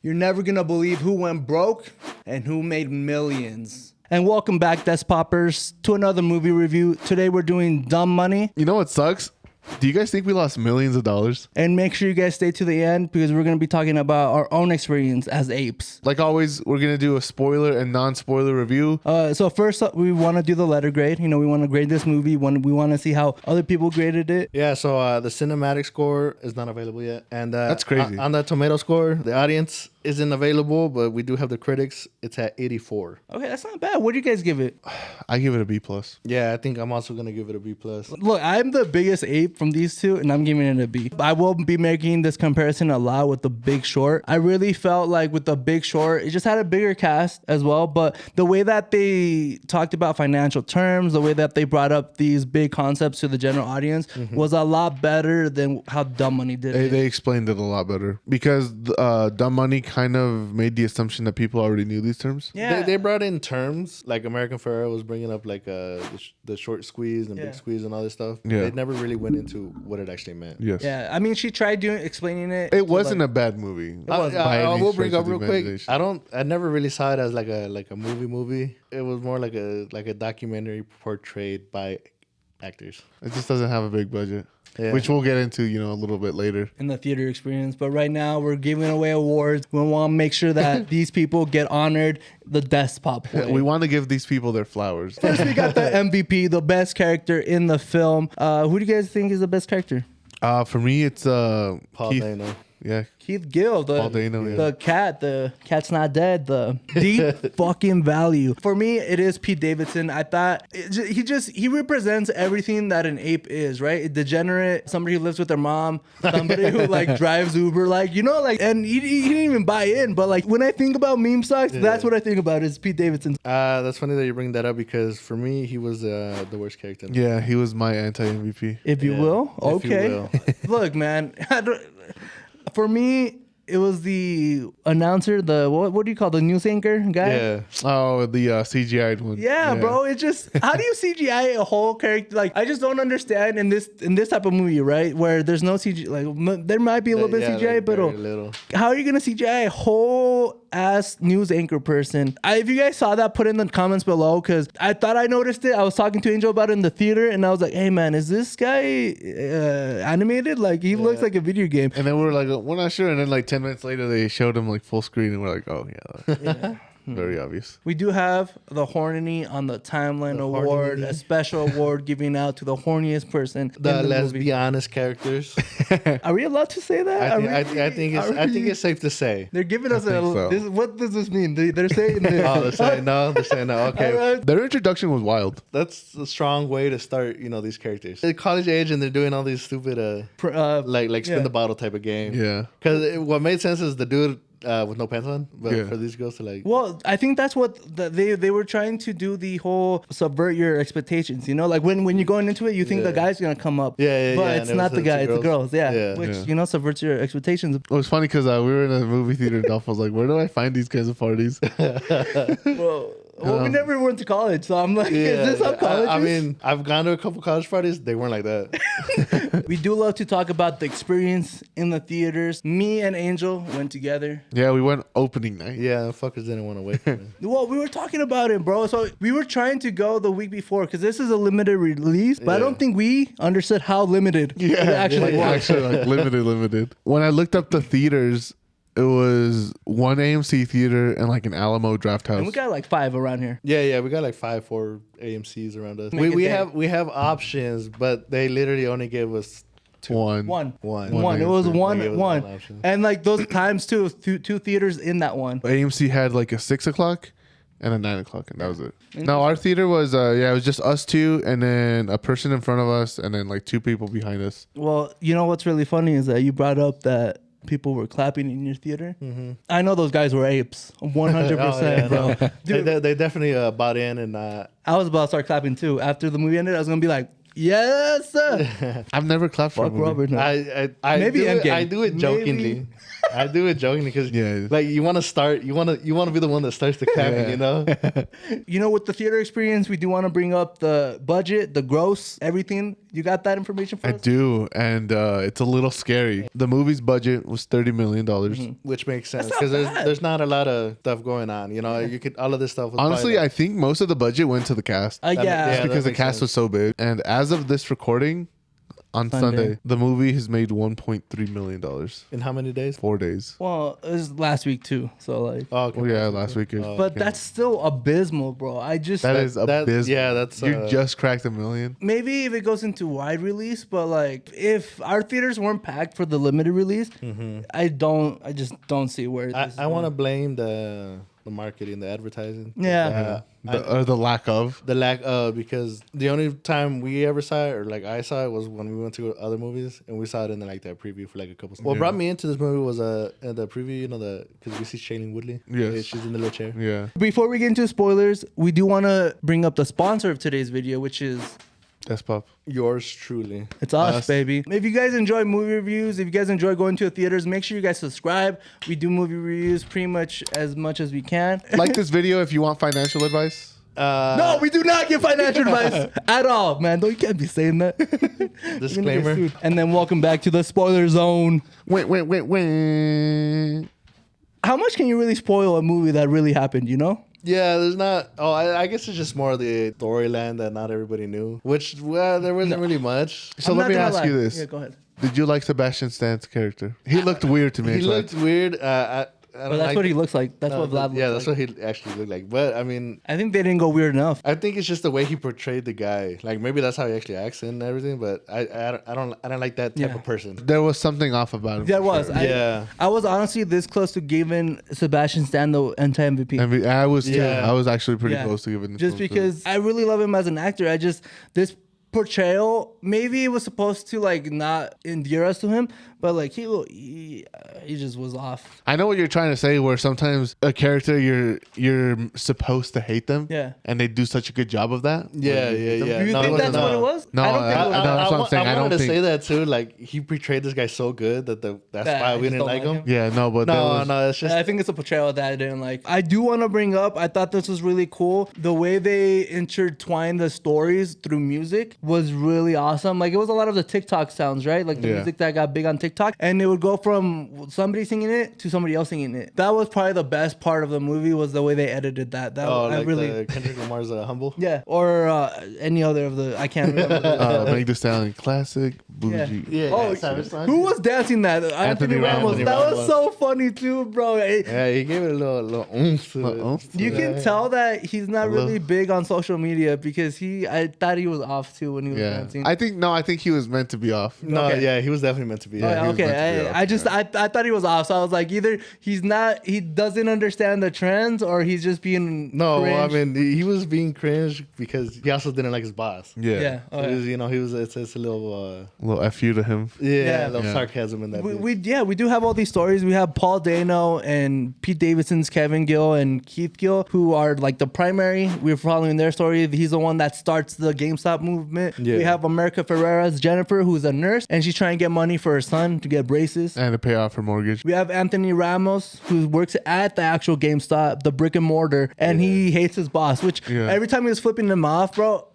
You're never gonna believe who went broke and who made millions. And welcome back, Desk Poppers, to another movie review. Today we're doing Dumb Money. You know what sucks? Do you guys think we lost millions of dollars? And make sure you guys stay to the end because we're gonna be talking about our own experience as apes. Like always, we're gonna do a spoiler and non-spoiler review. So first up, we want to do the letter grade. You know, we want to grade this movie. We want to see how other people graded it. Yeah, so the cinematic score is not available yet. And That's crazy. On the tomato score, the audience isn't available, but we do have the critics. It's at 84. Okay, that's not bad. What do you guys give it? I give it a B plus. Yeah, I think I'm also going to give it a B+. Look, I'm the biggest ape from these two, and I'm giving it a B. I will be making this comparison a lot with The Big Short. I really felt like with The Big Short, it just had a bigger cast as well, but the way that they talked about financial terms, the way that they brought up these big concepts to the general audience was a lot better than how Dumb Money did it. They explained it a lot better because Dumb Money kind of made the assumption that people already knew these terms. Yeah. They brought in terms, like American Ferrero was bringing up like the short squeeze and big squeeze and all this stuff. Yeah. They never really went into what it actually meant. Yes. Yeah, I mean, she tried explaining it. It wasn't a bad movie. I will bring up real quick. I never really saw it as like a movie. It was more like a documentary portrayed by actors. It just doesn't have a big budget, Yeah. which we'll get into, a little bit later. In the theater experience, but right now we're giving away awards. We want to make sure that these people get honored the Desk Pop way. We want to give these people their flowers. First, we got the MVP, the best character in the film. Who do you guys think is the best character? For me, it's Paul Keith. Dano. Yeah, Keith Gill, Paul Dano, yeah. the cat's not dead, the deep fucking value. For me, it is Pete Davidson. I thought he represents everything that an ape is, right? A degenerate, somebody who lives with their mom, somebody who like drives Uber, and he didn't even buy in. But like when I think about meme stocks, that's what I think about is Pete Davidson. That's funny that you bring that up because for me, he was the worst character. yeah, he was my anti-MVP. If you will, if you okay. will. Look, man. For me, it was the announcer, the what do you call the news anchor guy? Yeah. Oh, the CGI'd one. Yeah, bro. It's just how do you CGI a whole character? Like I just don't understand in this type of movie, right? Where there's no CGI. Like there might be a little bit of CGI, like but very little. how are you gonna CGI a whole ass news anchor person? If you guys saw that, put in the comments below because I thought I noticed it. I was talking to Angel about it in the theater, and I was like, "Hey, man, is this guy animated? Like he looks like a video game." And then we were like, we're not sure. And then like 10 minutes later, they showed him like full screen, and we're like, oh yeah. Very obvious. We do have the Horny on the Timeline Award, a special award giving out to the horniest person in the Let's movie. be honest characters. Are we allowed to say that? I think it's safe to say. They're giving us think so. what does this mean? They're saying this. Oh, they're saying no. They're saying no. Okay, Their introduction was wild. that's a strong way to start. These characters. They're college age and they're doing all these stupid like spin the bottle type of game. Yeah. Because what made sense is the dude with no pants on, but Yeah. for these girls to like. Well, I think that's what they were trying to do. The whole subvert your expectations. Like when you're going into it, you think the guy's gonna come up. Yeah, But yeah, it's and not the guy. It's the girls. Yeah. Yeah. Which Yeah. subverts your expectations. It was funny because we were in a movie theater and Dolph was like, where do I find these kinds of parties? Well, we never went to college, so I'm like, is this how college I is? mean, I've gone to a couple college parties. They weren't like that. We do love to talk about the experience in the theaters. Me and Angel went together. Yeah, we went opening night. Yeah, fuckers didn't want to wait for me. Well, we were talking about it, bro. So we were trying to go the week before because this is a limited release, but I don't think we understood how limited it actually was. Actually, like limited. When I looked up the theaters, it was one AMC theater and like an Alamo Draft House. And we got like 5 around here. Yeah, we got like 4 AMCs around us. Make it We day. have options, but they literally only gave us One. One. One. It was One. one. Like, it was One. one option. And like those times too, two theaters in that one. AMC had like a 6 o'clock and a 9 o'clock, and that was it. No, our theater was it was just us two, and then a person in front of us, and then like 2 people behind us. Well, what's really funny is that you brought up that people were clapping in your theater. I know those guys were apes, 100%, bro. No. Dude, They definitely bought in and I was about to start clapping too. After the movie ended, I was gonna be like, "Yes, sir." I've never clapped for a Fuck movie. Robert. No. I Maybe do it, Endgame. I do it jokingly. I do it jokingly because Yeah. like you want to be the one that starts the clapping, Yeah. you know. You know, with the theater experience, we do want to bring up the budget, the gross, everything. You got that information for I us? do, and it's a little scary. The movie's budget was $30 million. Which makes sense not because bad. there's not a lot of stuff going on. You know, you could all of this stuff. Was Honestly, probably I think most of the budget went to the cast. Yeah. yeah. Because the makes cast sense. was so big. And as of this recording, on Sunday, the movie has made $1.3 million. in how many days? 4 days. Well, it was last week too. So like, Oh, okay. Oh yeah, last week. but that's still abysmal, bro. I just that is abysmal. yeah, that's, you just cracked $1 million. maybe if it goes into wide release, but like if our theaters weren't packed for the limited release, I just don't see where this I want to blame the marketing, the advertising. Yeah. Or the lack of. The lack of, because the only time we ever saw it, or like I saw it, was when we went to other movies and we saw it in like that preview for like a couple. What brought me into this movie was the preview, you know, because we see Shailene Woodley. Yes. Yeah, she's in the little chair. Yeah. Before we get into spoilers, we do want to bring up the sponsor of today's video, which is That's pop. Yours truly. it's us, baby. If you guys enjoy movie reviews, if you guys enjoy going to the theaters, make sure you guys subscribe. We do movie reviews pretty much as we can. Like this video if you want financial advice. No, we do not give financial advice at all, man. You can't be saying that. Disclaimer. And then welcome back to the spoiler zone. Wait. How much can you really spoil a movie that really happened, you know? Yeah, there's not. Oh, I guess it's just more of the storyline that not everybody knew. Which, well, there wasn't really much. So I'm let not me gonna ask lie. you this. Yeah, go ahead. Did you like Sebastian Stan's character? He looked weird to me. He looked weird. I But don't that's like what he looks like. That's what Vlad looks Yeah, like. that's what he actually looked like. But I mean, I think they didn't go weird enough. I think it's just the way he portrayed the guy. Like maybe that's how he actually acts and everything. But I don't like that type Yeah. of person. There was something off about him. There for was. sure. Yeah. I was honestly this close to giving Sebastian Stan the anti-MVP. I was too. Yeah. I was actually pretty Yeah. close to giving this Just one to- because I really love him as an actor. This portrayal, maybe it was supposed to like not endear us to him, but like he just was off. I know what you're trying to say. Where sometimes a character you're supposed to hate them. Yeah. And they do such a good job of that. Yeah, yeah. Do you No, think it that's wasn't what that. it was? No, I don't think it was. that's what I'm saying. I wanted don't to think- say that too. Like he portrayed this guy so good that that's That why I we just didn't don't like like him. him. Yeah, no, but that No, was, no, it's just I think it's a portrayal that I didn't like. I do want to bring up, I thought this was really cool. The way they intertwined the stories through music was really awesome. Like it was a lot of the TikTok sounds, right? Like the Yeah. music that got big on TikTok. And it would go from somebody singing it to somebody else singing it. That was probably the best part of the movie was the way they edited that. That I like really... the Kendrick Lamar's Humble. Yeah, or any other of the, I can't remember. Meg Thee Stallion classic bougie. Yeah. Oh, Savage Son. who was dancing that? Anthony Ramos. Anthony That was Ramos. so funny too, bro. Yeah, he gave it a little oomph to it. oomph? You can tell that he's not Hello? really big on social media because I thought he was off too when he was Yeah. dancing. I think he was meant to be off. No, Okay. yeah, he was definitely meant to be. Oh, Yeah, yeah, he was meant to be okay. off, I thought he was off, so I was like, either he doesn't understand the trends, or he's just being No, cringe. I mean he was being cringe because he also didn't like his boss. Yeah. yeah, oh, He yeah. was, he was. It's a little. A little F you to him. Yeah. A little Yeah. sarcasm in that. We do have all these stories. We have Paul Dano and Pete Davidson's Kevin Gill and Keith Gill, who are like the primary. We're following their story. He's the one that starts the GameStop movement. Yeah. We have America Ferrera's Jennifer, who's a nurse, and she's trying to get money for her son to get braces. And to pay off her mortgage. We have Anthony Ramos, who works at the actual GameStop, the brick and mortar, and he hates his boss, which Yeah. every time he was flipping him off, bro.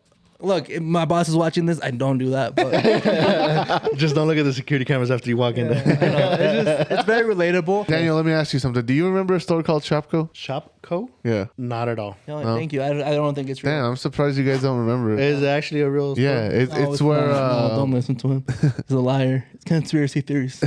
Look, if my boss is watching this, I don't do that, but Just don't look at the security cameras after you walk in. there. it's very relatable. Daniel, let me ask you something. Do you remember a store called Shopko? Shopco? Yeah. Not at all. No, thank you. I don't think it's real. Damn, I'm surprised you guys don't remember it. Is it actually a real? Yeah, store? it's No, where not. No, don't listen to him. He's a liar. It's conspiracy theories.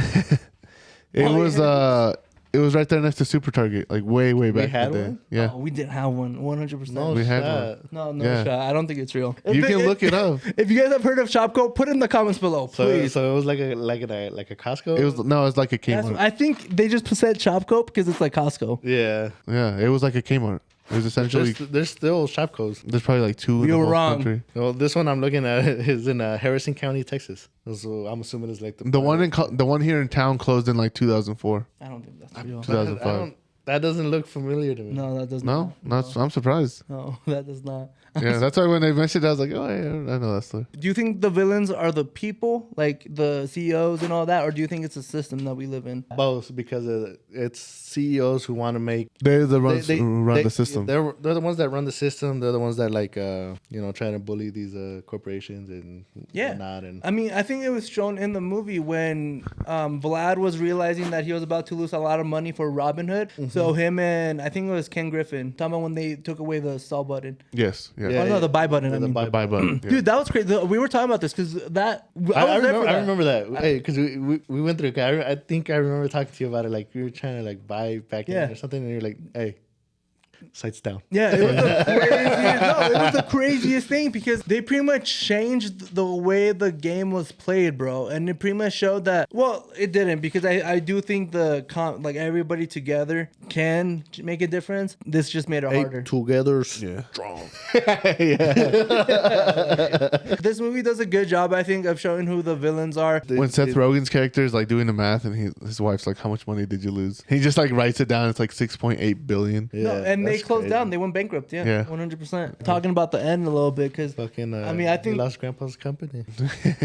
it was right there next to Super Target, like way back in had the day. one? Yeah. Oh, we did have one, 100%. No, We had shot. one. No Yeah. shot. I don't think it's real. You can look it up. If you guys have heard of Shopko, put it in the comments below, So, please. so it was like a Costco. It was like a That's- Kmart. I think they just said Shopko because it's like Costco. Yeah. Yeah, it was like a Kmart. It was essentially There's still Shopcos. there's probably like two in You the were whole wrong. country. Well, this one I'm looking at is in Harrison County, Texas. So I'm assuming it's like The one here in town closed in like 2004. I don't think that's real. 2005. That doesn't look familiar to me. No, that does No, not. I'm surprised. No, that does not. Yeah, that's why when they mentioned it, I was like, oh, yeah, I know that story. Do you think the villains are the people, like the CEOs and all that, or do you think it's a system that we live in? Both, because it's CEOs who want to make. They're the ones They- who run they- the system. They're the ones that run the system. They're the ones that like trying to bully these corporations and Yeah. whatnot. And I mean, I think it was shown in the movie when Vlad was realizing that he was about to lose a lot of money for Robinhood. So him and I think it was Ken Griffin talking about when they took away the sell button. Yes. Yeah. Yeah, Oh no, the buy button. I the mean. buy The buy button. Yeah. Dude, that was crazy. We were talking about this because that I was there for remember, I that. remember that. Hey, because we went through. I think I remember talking to you about it. Like we were trying to like buy back Yeah. in or something, and you're like, "Hey, sights down." Yeah, it was the craziest. No, it was the craziest thing because they pretty much changed the way the game was played, bro. And it pretty much showed that. Well, it didn't because I do think like everybody together can make a difference. This just made it harder. Together, Yeah. strong. This movie does a good job, I think, of showing who the villains are. When Seth Rogen's character is like doing the math and his wife's like, how much money did you lose? He just like writes it down. It's like 6.8 billion. Yeah, No, and they that's closed crazy. down. They went bankrupt. Yeah, Yeah. 100%. Talking about the end a little bit because Fucking. I mean, I think- he lost Grandpa's company.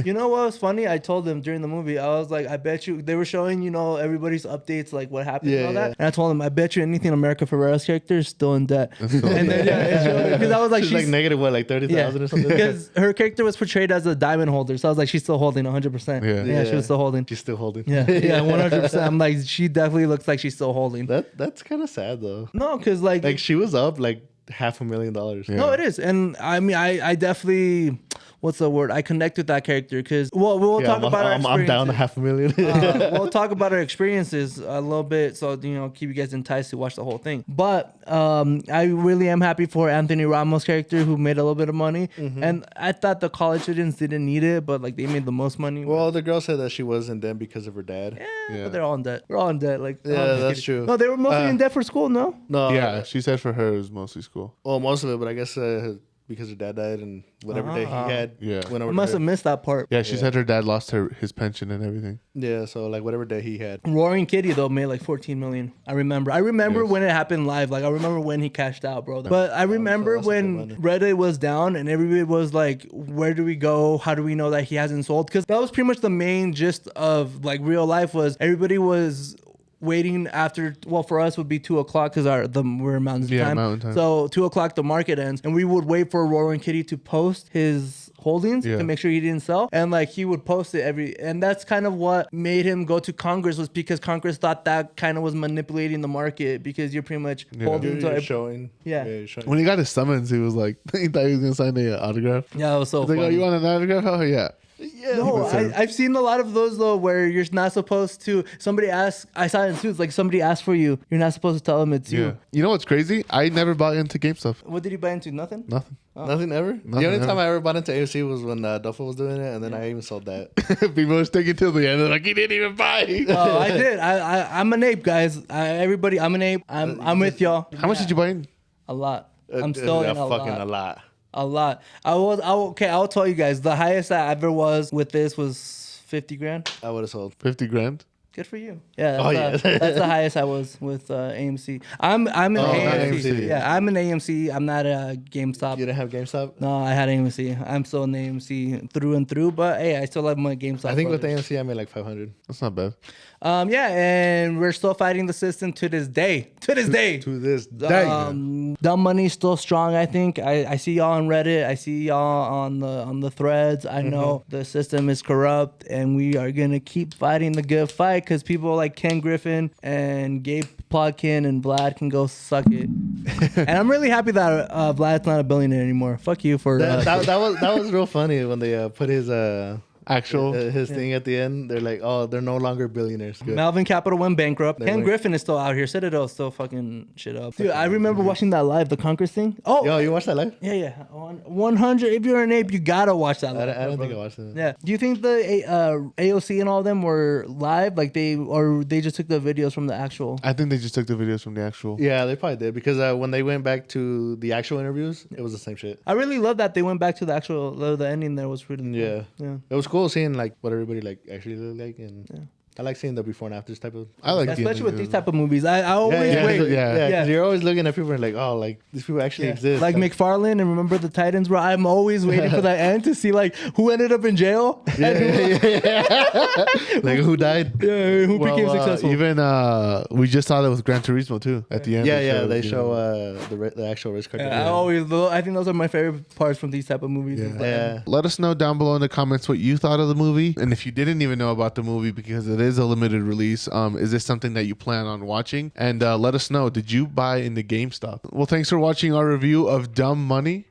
you know what was funny? I told them during the movie, I was like, I bet you they were showing, everybody's updates, like what happened and all that. Yeah. And I told them, I bet you anything America Ferrera's character is still in debt. And then it showed because I was like, She's like she's negative what, like 30,000 or something. because her character was portrayed as a diamond holder, so I was like, she's still holding 100%. Yeah. She was still holding. She's still holding. Yeah, 100%. I'm like, she definitely looks like she's still holding. That's kind of sad though. No, because like Like she was up like $500,000. Yeah. no, it is, and I mean, I definitely, what's the word? I connect with that character because we'll Yeah, talk about our I'm down to experiences. $500,000. We'll talk about our experiences a little bit, so keep you guys enticed to watch the whole thing. But I really am happy for Anthony Ramos' character who made a little bit of money, and I thought the college students didn't need it, but like they made the most money. Well, the girl said that she was in debt because of her dad. Yeah. But they're all in debt. We're all in debt. Like Yeah, I'm just that's kidding. true. No, they were mostly in debt for school. No. No. Yeah. She said for her it was mostly school. Well, most of it, but I guess because her dad died and whatever debt he had. Yeah. Went I over must to have her. missed that part. Yeah, she said her dad lost his pension and everything. Yeah, so like whatever debt he had. Roaring Kitty though made like 14 million. I remember Yes. when it happened live. Like I remember when he cashed out, bro. But I remember that's a good when money. Reddit was down and everybody was like, "Where do we go? How do we know that he hasn't sold?" Because that was pretty much the main gist of like real life was everybody was waiting after. Well, for us would be 2:00 because we're Mountain time. Mountain time. So 2:00 the market ends, and we would wait for Roaring Kitty to post his holdings Yeah. to make sure he didn't sell, and like he would post it and that's kind of what made him go to Congress, was because Congress thought that kind of was manipulating the market because you're pretty much holding You're to showing. Yeah. You're showing. When he got his summons, he was like, he thought he was gonna sign the autograph. yeah, it was so He's like, oh, funny. you want an autograph? Oh yeah. Yeah. No, I've seen a lot of those though, where you're not supposed to. Somebody asks. I saw it in Suits. Like somebody asked for you. You're not supposed to tell them it's Yeah. you. You know what's crazy? I never bought into GameStop. What did you buy into? Nothing. Nothing. Nothing ever? The Nothing only ever. time I ever bought into AFC was when Duffel was doing it, and then I even sold that. People were sticking till the end. They're like, he didn't even buy. Oh, I did. I'm an ape, guys. Everybody, I'm an ape. I'm with y'all. How much did you buy in? A lot. I'm still in a fucking lot. a lot. A lot. Okay, I'll tell you guys. The highest I ever was with this was 50 grand. I would have sold. 50 grand? Good for you. Yeah. Oh, That's, yeah. that's the highest I was with AMC. I'm an not AMC. AMC. Yeah, I'm an AMC. I'm not a GameStop. You didn't have GameStop? No, I had AMC. I'm still an AMC through and through. But hey, I still have my GameStop. I think with brothers. AMC I made like 500. That's not bad. Yeah, and we're still fighting the system to this day. To this day. To this day. Dumb money's still strong. I think I see y'all on Reddit. I see y'all on the threads. I know the system is corrupt, and we are gonna keep fighting the good fight because people like Ken Griffin and Gabe Plotkin and Vlad can go suck it. And I'm really happy that Vlad's not a billionaire anymore. Fuck you for that was real funny when they put his Actual. his thing at the end. They're like, oh, they're no longer billionaires. Good. Melvin Capital went bankrupt. Ken went- Griffin is still out here. Citadel's still fucking shit up. Dude, I remember watching that live, the Conquest thing. Oh, Yo, you watched that live? yeah. 100. If you're an ape, you gotta watch that live. I don't think I watched it. Yeah. Do you think the AOC and all of them were live? Like they just took the videos from the actual? I think they just took the videos from the actual. Yeah, they probably did because when they went back to the actual interviews, it was the same shit. I really love that they went back to the actual the ending. There was really cool. Yeah. Yeah. It was cool seeing like what everybody like actually looked like and I like seeing the before and afters type of. I like Especially with the- these type of movies. I always yeah, wait. yeah. Because you're always looking at people and like, oh, like these people actually exist. Like McFarlane and Remember the Titans, bro. I'm always waiting for that end to see like who ended up in jail and like who died? who became successful. Even we just saw that with Gran Turismo too. At the end, They you show know. the actual race car. I think those are my favorite parts from these type of movies. Yeah. Let us know down below in the comments what you thought of the movie, and if you didn't even know about the movie because it is a limited release, is this something that you plan on watching? And let us know, did you buy in the GameStop? Well, thanks for watching our review of Dumb Money.